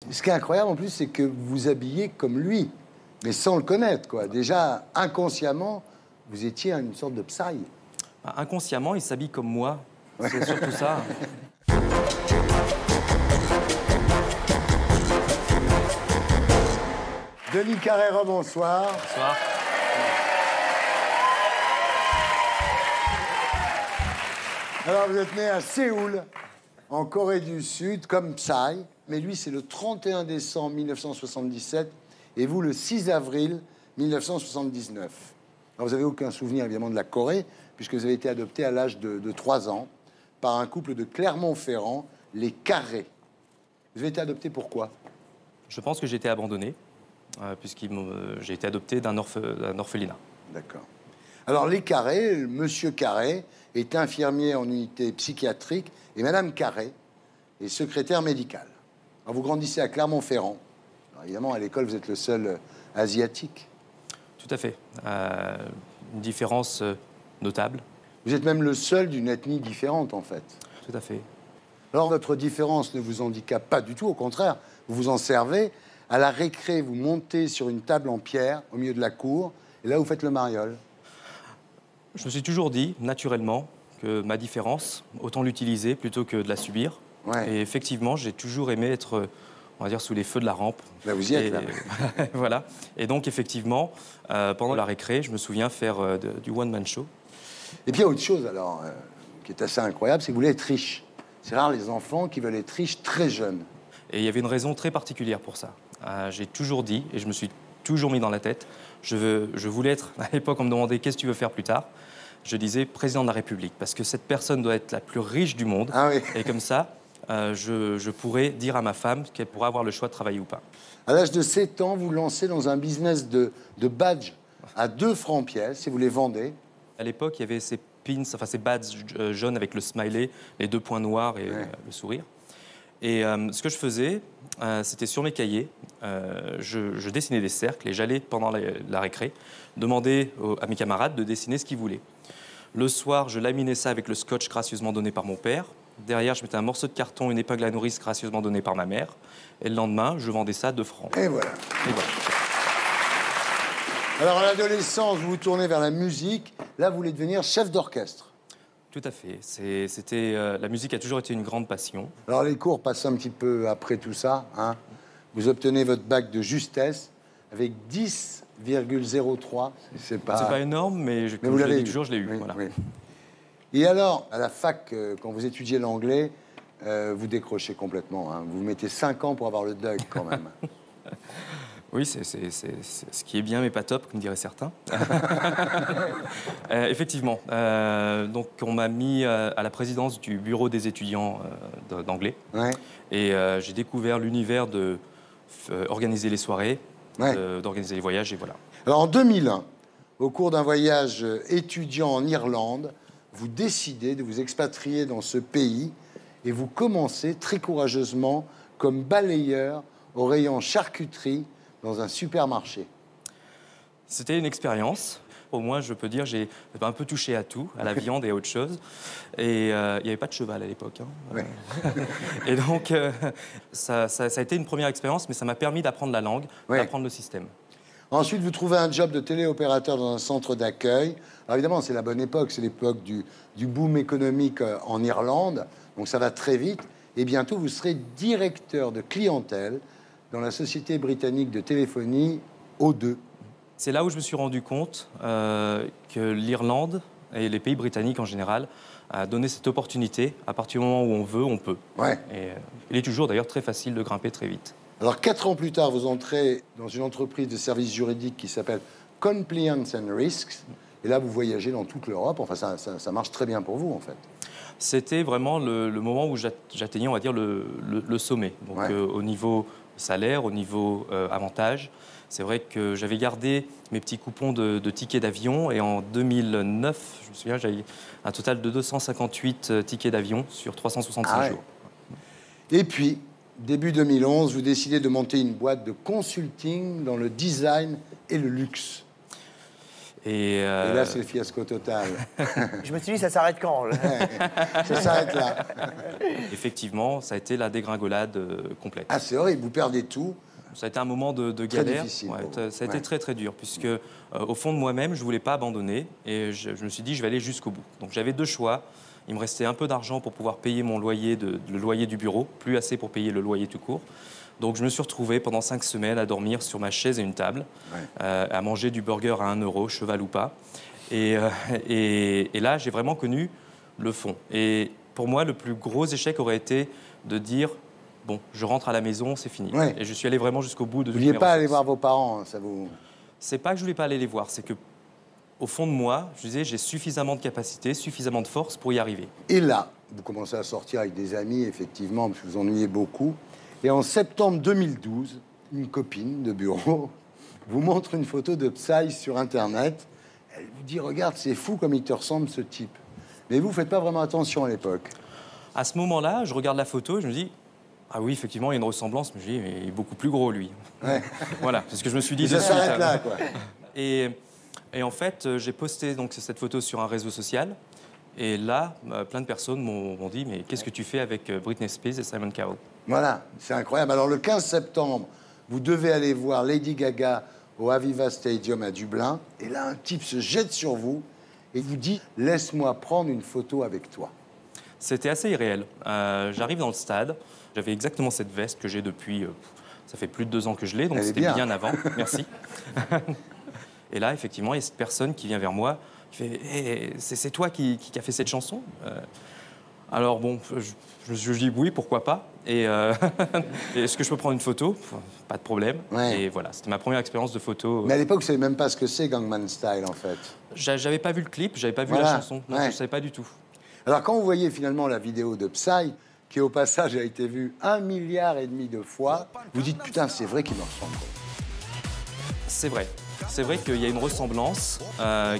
Ce qui est incroyable en plus, c'est que vous vous habillez comme lui, mais sans le connaître, quoi. Déjà, inconsciemment, vous étiez une sorte de psy. Inconsciemment, il s'habille comme moi. C'est surtout ça. Denis Carrère, bonsoir. Bonsoir. Alors, vous êtes né à Séoul, en Corée du Sud, comme Psy. Mais lui, c'est le 31 décembre 1977 et vous, le 6 avril 1979. Alors, vous n'avez aucun souvenir, évidemment, de la Corée, puisque vous avez été adopté à l'âge de 3 ans par un couple de Clermont-Ferrand, les Carré. Vous avez été adopté pourquoi? Je pense que j'ai été abandonné, j'ai été adopté d'un orphelinat. D'accord. Alors, les Carré, Monsieur Carré est infirmier en unité psychiatrique et Madame Carré est secrétaire médicale. Alors, vous grandissez à Clermont-Ferrand. Évidemment, à l'école, vous êtes le seul asiatique. Tout à fait. Une différence notable. Vous êtes même le seul d'une ethnie différente, en fait. Tout à fait. Alors, votre différence ne vous handicape pas du tout, au contraire. Vous vous en servez. À la récré, vous montez sur une table en pierre, au milieu de la cour, et là, vous faites le mariole. Je me suis toujours dit, naturellement, que ma différence, autant l'utiliser plutôt que de la subir. Ouais. Et effectivement, j'ai toujours aimé être, on va dire, sous les feux de la rampe. Là, vous y êtes, là. Voilà. Et donc, effectivement, pendant la récré, je me souviens faire du one-man show. Et puis, il y a autre chose, alors, qui est assez incroyable, c'est que vous voulez être riche. C'est rare, les enfants qui veulent être riches très jeunes. Et il y avait une raison très particulière pour ça. J'ai toujours dit, et je me suis toujours mis dans la tête, je voulais être, à l'époque, on me demandait « qu'est-ce que tu veux faire plus tard ?» Je disais « président de la République », parce que cette personne doit être la plus riche du monde. Ah oui. Et comme ça, je pourrais dire à ma femme qu'elle pourrait avoir le choix de travailler ou pas. À l'âge de 7 ans, vous lancez dans un business de badges à 2 francs pièce et vous les vendez. À l'époque, il y avait ces pins, enfin ces badges jaunes avec le smiley, les 2 points noirs et le sourire. Et ce que je faisais, c'était sur mes cahiers, je dessinais des cercles et j'allais, pendant la récré, demander à mes camarades de dessiner ce qu'ils voulaient. Le soir, je laminais ça avec le scotch gracieusement donné par mon père. Derrière, je mettais un morceau de carton, une épingle à nourrice gracieusement donnée par ma mère. Et le lendemain, je vendais ça 2 francs. Et voilà. Alors, à l'adolescence, vous vous tournez vers la musique. Là, vous voulez devenir chef d'orchestre. Tout à fait. La musique a toujours été une grande passion. Alors, les cours passent un petit peu après tout ça. Hein. Vous obtenez votre bac de justesse avec 10,03. C'est pas énorme, mais vous l'avez toujours, je l'ai eu. Oui, Voilà. oui. Et alors, à la fac, quand vous étudiez l'anglais, vous décrochez complètement. Hein. Vous mettez 5 ans pour avoir le DUG, quand même. Oui, c'est ce qui est bien, mais pas top, comme diraient certains. Effectivement. Donc, on m'a mis à la présidence du bureau des étudiants d'anglais. Ouais. Et j'ai découvert l'univers de organiser les soirées, d'organiser les voyages, et voilà. Alors, en 2001, au cours d'un voyage étudiant en Irlande, vous décidez de vous expatrier dans ce pays et vous commencez très courageusement comme balayeur au rayon charcuterie dans un supermarché. C'était une expérience. Au moins, je peux dire, j'ai un peu touché à tout, à la viande et à autre chose. Et il n'y avait pas de cheval à l'époque. Hein. Ouais. Et donc, ça a été une première expérience, mais ça m'a permis d'apprendre la langue, d'apprendre le système. Ensuite, vous trouvez un job de téléopérateur dans un centre d'accueil. Alors évidemment, c'est la bonne époque, c'est l'époque du boom économique en Irlande, donc ça va très vite. Et bientôt, vous serez directeur de clientèle dans la société britannique de téléphonie O2. C'est là où je me suis rendu compte que l'Irlande et les pays britanniques en général a donné cette opportunité. À partir du moment où on veut, on peut. Ouais. Et il est toujours d'ailleurs très facile de grimper très vite. Alors 4 ans plus tard, vous entrez dans une entreprise de services juridiques qui s'appelle Compliance and Risks. Et là, vous voyagez dans toute l'Europe. Enfin, ça marche très bien pour vous, en fait. C'était vraiment le moment où j'atteignais, on va dire, le sommet. Donc, au niveau salaire, au niveau avantage. C'est vrai que j'avais gardé mes petits coupons de tickets d'avion. Et en 2009, je me souviens, j'avais un total de 258 tickets d'avion sur 366 jours. Et puis, début 2011, vous décidez de monter une boîte de consulting dans le design et le luxe. Et là, c'est le fiasco total. Je me suis dit, ça s'arrête quand? Ça s'arrête là. Effectivement, ça a été la dégringolade complète. Ah, c'est horrible, vous perdez tout. Ça a été un moment de Très galère. difficile, Ouais, pour vous. ça a été Ouais. très très dur, puisque au fond de moi-même, je ne voulais pas abandonner. Et je me suis dit, je vais aller jusqu'au bout. Donc j'avais deux choix. Il me restait un peu d'argent pour pouvoir payer mon loyer, le loyer du bureau, plus assez pour payer le loyer tout court. Donc je me suis retrouvé pendant 5 semaines à dormir sur ma chaise et une table, à manger du burger à 1 euro, cheval ou pas. Et là, j'ai vraiment connu le fond. Et pour moi, le plus gros échec aurait été de dire, bon, je rentre à la maison, c'est fini. Ouais. Et je suis allé vraiment jusqu'au bout de Vous toutes ne vouliez mes pas aller ressources. voir vos parents, ça vous... C'est pas que je voulais pas aller les voir, c'est que au fond de moi, je disais, j'ai suffisamment de capacité, suffisamment de force pour y arriver. Et là, vous commencez à sortir avec des amis, effectivement, parce que vous ennuyez beaucoup. Et en septembre 2012, une copine de bureau vous montre une photo de Psy sur Internet. Elle vous dit, regarde, c'est fou comme il te ressemble, ce type. Mais vous ne faites pas vraiment attention à l'époque. À ce moment-là, je regarde la photo et je me dis, ah oui, effectivement, il y a une ressemblance, mais je dis, mais il est beaucoup plus gros, lui. Ouais. Voilà, c'est ce que je me suis dit. Et ça de suite. s'arrête là, quoi. Et en fait, j'ai posté donc cette photo sur un réseau social. Et là, plein de personnes m'ont dit, mais qu'est-ce que tu fais avec Britney Spears et Simon Cowell? Voilà, c'est incroyable. Alors, le 15 septembre, vous devez aller voir Lady Gaga au Aviva Stadium à Dublin. Et là, un type se jette sur vous et vous dit, laisse-moi prendre une photo avec toi. C'était assez irréel. J'arrive dans le stade, j'avais exactement cette veste que j'ai depuis, ça fait plus de 2 ans que je l'ai, donc Elle est c'était bien. bien avant, merci. Et là, effectivement, il y a cette personne qui vient vers moi, qui fait hey, c'est toi qui a fait cette chanson Alors bon, je dis oui, pourquoi pas. Et est-ce que je peux prendre une photo? Pas de problème. Ouais. Et voilà, c'était ma première expérience de photo. Mais à l'époque, vous ne savez même pas ce que c'est Gangnam Style, en fait. J'avais pas vu le clip, j'avais pas vu Voilà. la chanson, non, Ouais. je savais pas du tout. Alors, quand vous voyez finalement la vidéo de Psy, qui au passage a été vue 1,5 milliard de fois, vous dites, putain, c'est vrai qu'il me ressemble. C'est vrai. C'est vrai qu'il y a une ressemblance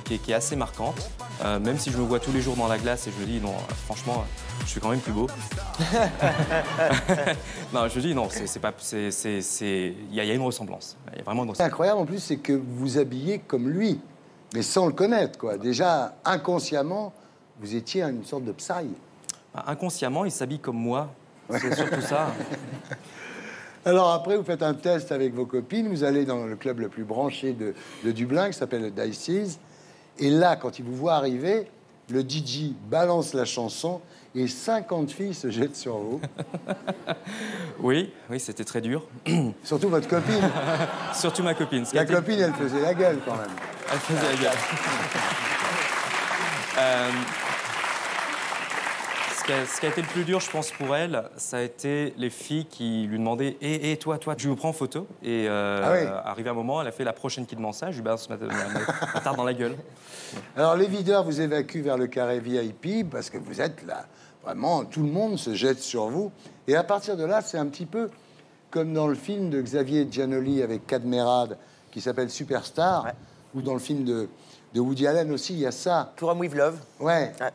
qui est assez marquante. Même si je me vois tous les jours dans la glace et je me dis, non, franchement, je suis quand même plus beau. Non, je me dis, non, c'est pas... Il y a une ressemblance. Il y a vraiment une Ce qui est ressemblance. incroyable, en plus, c'est que vous vous habillez comme lui, mais sans le connaître, quoi. Déjà, inconsciemment, vous étiez une sorte de Psy. Inconsciemment, il s'habille comme moi. C'est surtout ça. Alors après, vous faites un test avec vos copines, vous allez dans le club le plus branché de Dublin, qui s'appelle le Dices. Et là, quand il vous voit arriver, le DJ balance la chanson et 50 filles se jettent sur vous. Oui, c'était très dur. Surtout votre copine. Surtout ma copine. Ce qui a La été- copine, elle faisait la gueule quand même. Elle faisait la gueule. Ce qui a été le plus dur, je pense, pour elle, ça a été les filles qui lui demandaient hé, toi, tu me prends en photo. Et oui. arrivé un moment, elle a fait la prochaine qui demande ça, je lui balance ma tarte dans la gueule. Alors les videurs vous évacuent vers le carré VIP parce que vous êtes là. Vraiment, tout le monde se jette sur vous. Et à partir de là, c'est un petit peu comme dans le film de Xavier Giannoli avec Cadmerade qui s'appelle Superstar, Ouais. ou dans le film de Woody Allen aussi, il y a ça. To Rome with Love. Ouais. Ouais.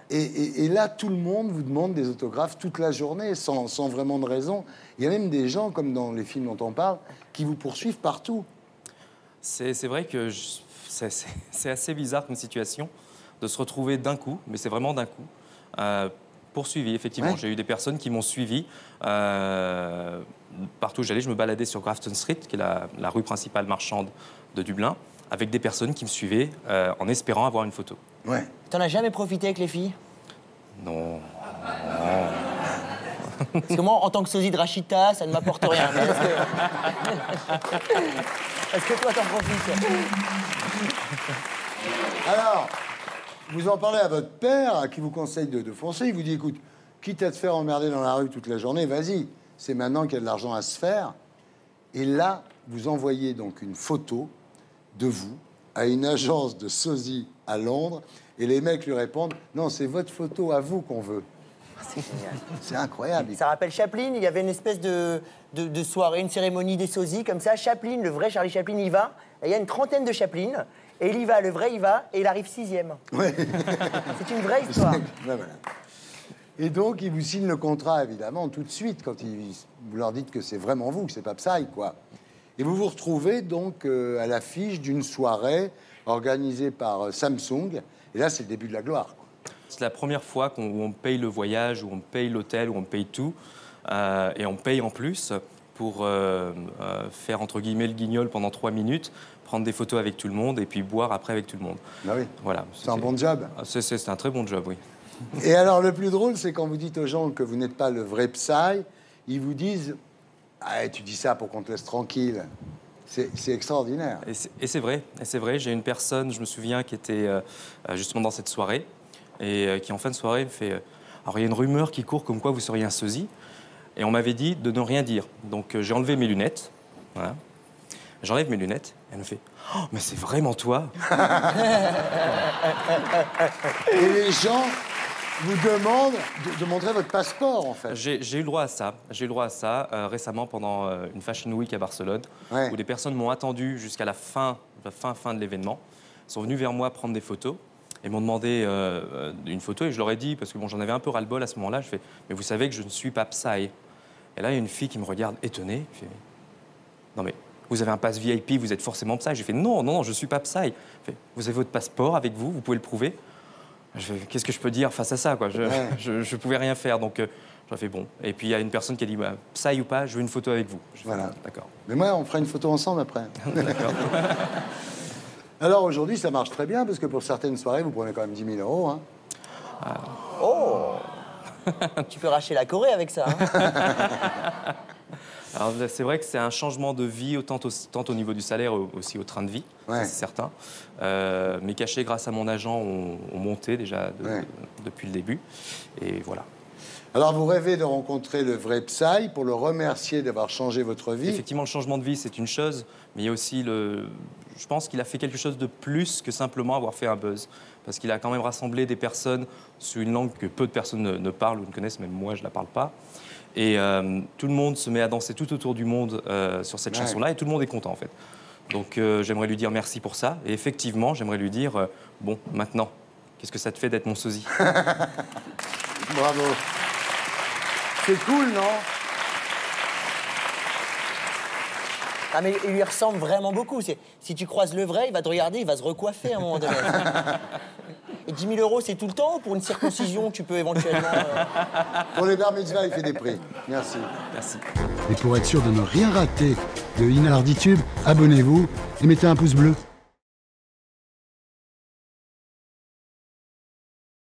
Et là, tout le monde vous demande des autographes toute la journée, sans vraiment de raison. Il y a même des gens, comme dans les films dont on parle, qui vous poursuivent partout. C'est vrai que c'est assez bizarre comme situation de se retrouver d'un coup, mais c'est vraiment d'un coup, poursuivi. Effectivement, Ouais. j'ai eu des personnes qui m'ont suivi. Partout où j'allais, je me baladais sur Grafton Street, qui est la rue principale marchande de Dublin, avec des personnes qui me suivaient en espérant avoir une photo. Ouais. T'en as jamais profité avec les filles? Non. Parce que moi, en tant que sosie de Rachita, ça ne m'apporte rien. Mais est-ce que toi, t'en profites? Alors, vous en parlez à votre père, qui vous conseille de foncer. Il vous dit, écoute, quitte à te faire emmerder dans la rue toute la journée, vas-y. C'est maintenant qu'il y a de l'argent à se faire. Et là, vous envoyez donc une photo de vous à une agence de sosie à Londres. Et les mecs lui répondent, non, c'est votre photo à vous qu'on veut. C'est génial. C'est incroyable. Ça rappelle Chaplin, il y avait une espèce de soirée, une cérémonie des sosies, comme ça. Chaplin, le vrai Charlie Chaplin, il va. Et il y a une trentaine de Chaplin. Et il y va, le vrai, il va. Et il arrive 6e. Ouais. C'est une vraie histoire. Ouais, voilà. Et donc, ils vous signent le contrat, évidemment, tout de suite, quand vous leur dites que c'est vraiment vous, que c'est pas Psy, quoi. Et vous vous retrouvez donc à l'affiche d'une soirée organisé par Samsung. Et là, c'est le début de la gloire. C'est la première fois où on paye le voyage, où on paye l'hôtel, où on paye tout. Et on paye en plus pour faire, entre guillemets, le guignol pendant 3 minutes, prendre des photos avec tout le monde et puis boire après avec tout le monde. Ah oui. Voilà. C'est un bon job. C'est un très bon job, oui. Et alors, le plus drôle, c'est quand vous dites aux gens que vous n'êtes pas le vrai Psy, ils vous disent « Ah, tu dis ça pour qu'on te laisse tranquille ». C'est extraordinaire. Et c'est vrai, j'ai une personne, je me souviens, qui était justement dans cette soirée et qui, en fin de soirée, me fait alors, il y a une rumeur qui court comme quoi vous seriez un sosie. Et on m'avait dit de ne rien dire. Donc, j'ai enlevé mes lunettes. Voilà. J'enlève mes lunettes. Et elle me fait « Oh, mais c'est vraiment toi !» Et les gens vous demandent de montrer votre passeport, en fait. J'ai eu le droit à ça. J'ai eu le droit à ça récemment pendant une Fashion Week à Barcelone, où des personnes m'ont attendu jusqu'à la fin de l'événement. Ils sont venus vers moi prendre des photos et m'ont demandé une photo. Et je leur ai dit, parce que bon, j'en avais un peu ras-le-bol à ce moment-là, je fais « Mais vous savez que je ne suis pas Psy ». Et là, il y a une fille qui me regarde étonnée. Fait, non mais, vous avez un pass VIP, vous êtes forcément Psy. J'ai fait non, je ne suis pas Psy. Fait, vous avez votre passeport avec vous, vous pouvez le prouver. Qu'est-ce que je peux dire face à ça, quoi. Je pouvais rien faire, donc j'ai fait bon. Et puis il y a une personne qui a dit bah, Psy ou pas, je veux une photo avec vous. Voilà. D'accord. Mais moi, on fera une photo ensemble après. D'accord. Alors aujourd'hui, ça marche très bien parce que pour certaines soirées, vous prenez quand même 10 000 €. Hein. Oh. Tu peux racheter la Corée avec ça. Hein. Alors c'est vrai que c'est un changement de vie, tant au niveau du salaire, aussi au train de vie, c'est certain. Mes cachets, grâce à mon agent, ont monté déjà depuis le début. Et voilà. Alors vous rêvez de rencontrer le vrai Psy pour le remercier d'avoir changé votre vie. Effectivement, le changement de vie, c'est une chose, mais il y a aussi je pense qu'il a fait quelque chose de plus que simplement avoir fait un buzz. Parce qu'il a quand même rassemblé des personnes sur une langue que peu de personnes ne parlent ou ne connaissent, même moi je ne la parle pas. Et tout le monde se met à danser tout autour du monde sur cette chanson-là et tout le monde est content en fait. Donc j'aimerais lui dire merci pour ça. Et effectivement, j'aimerais lui dire bon, maintenant, qu'est-ce que ça te fait d'être mon sosie? Bravo. C'est cool, non? Ah mais il lui ressemble vraiment beaucoup. Si tu croises le vrai, il va te regarder, il va se recoiffer à un moment donné. Et 10 000 €, c'est tout le temps ou pour une circoncision, tu peux éventuellement... Pour les bar mitzvahs, il fait des prix. Merci. Merci. Et pour être sûr de ne rien rater de Inarditube, abonnez-vous et mettez un pouce bleu.